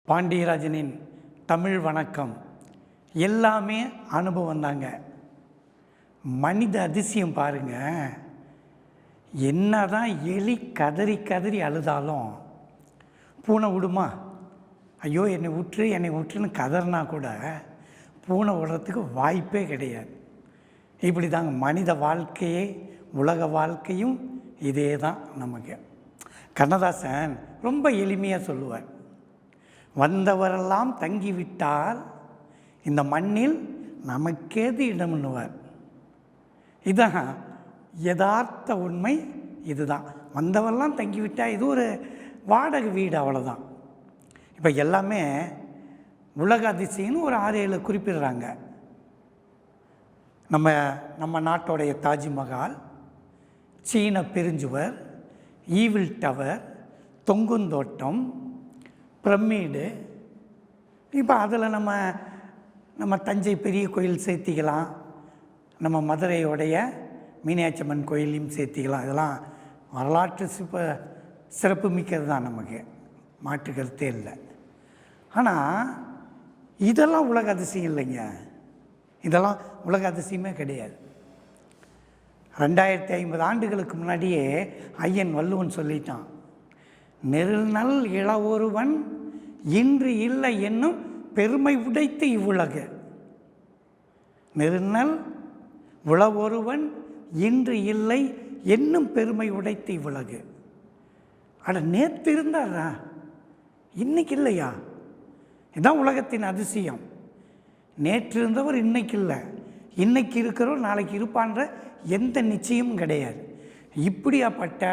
பாண்டியராஜனின் தமிழ் வணக்கம். எல்லாமே அனுபவம் தாங்க. மனித அதிசயம் பாருங்க. என்னதான் எலி கதறி கதறி அழுதாலும் பூனை விடுமா? ஐயோ என்னை விட்டுன்னு கதறினா கூட பூனை விடுறதுக்கு வாய்ப்பே கிடையாது. இப்படி தாங்க மனித வாழ்க்கையே, உலக வாழ்க்கையும் இதே தான் நமக்கு. கண்ணதாசன் ரொம்ப எளிமையாக சொல்லுவார், வந்தவரெல்லாம் தங்கிவிட்டால் இந்த மண்ணில் நமக்கேது இடம்னுவார். இதுதான் யதார்த்த உண்மை. இதுதான், வந்தவரெல்லாம் தங்கிவிட்டால் இது ஒரு வாடகை வீடு, அவ்வளோதான். இப்போ எல்லாமே உலக அதிசயம்னு ஒரு 6-7 குறிப்பிடுறாங்க. நம்ம நாட்டோடைய தாஜ்மஹால், சீன பெருஞ்சுவர், ஈவில் டவர், தொங்குந்தோட்டம், பிரமிடு. இப்போ அதில் நம்ம தஞ்சை பெரிய கோயில் சேர்த்திக்கலாம், நம்ம மதுரையோடைய மீனாட்சி அம்மன் கோயிலையும் சேர்த்திக்கலாம். இதெல்லாம் வரலாற்று சிறப்பு மிக்கது தான், நமக்கு மாற்று கருத்தே இல்லை. ஆனால் இதெல்லாம் உலக அதிசயம் இல்லைங்க. இதெல்லாம் உலக அதிசயமே கிடையாது. 2550 ஆண்டுகளுக்கு முன்னாடியே ஐயன் வள்ளுவன் சொல்லிட்டான், நெருநல் இளவொருவன் இன்று இல்லை என்னும் பெருமை உடைத்து இவ்வுலகு. நெருநல் உளவொருவன் இன்று இல்லை என்னும் பெருமை உடைத்து இவ்வுலகு. அட, நேற்று இருந்தாரா, இன்னைக்கு இல்லையா? இதுதான் உலகத்தின் அதிசயம். நேற்று இருந்தவர் இன்னைக்கு இல்லை, இன்னைக்கு இருக்கிறவர் நாளைக்கு இருப்பான்ற எந்த நிச்சயமும் கிடையாது. இப்படியாப்பட்ட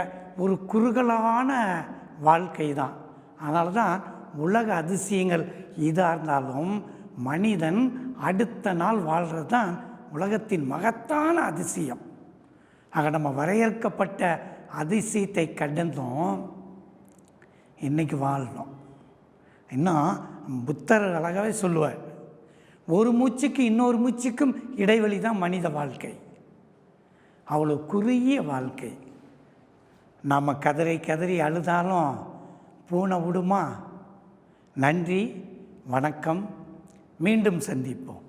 ஒரு குறுகலான வாழ்க்கை தான். அதனால தான் உலக அதிசயங்கள் இதாக இருந்தாலும் மனிதன் அடுத்த நாள் வாழ்கிறது தான் உலகத்தின் மகத்தான அதிசயம். ஆக நம்ம வரையறுக்கப்பட்ட அதிசயத்தை கடந்தும் இன்றைக்கி வாழணும். இன்னும் புத்தர் அழகாகவே சொல்லுவார், ஒரு மூச்சுக்கு இன்னொரு மூச்சுக்கும் இடைவெளி தான் மனித வாழ்க்கை. அவ்வளோ குறுகிய வாழ்க்கை. நாம் கதறி அழுதாலும் பூனை விடுமா? நன்றி, வணக்கம், மீண்டும் சந்திப்போம்.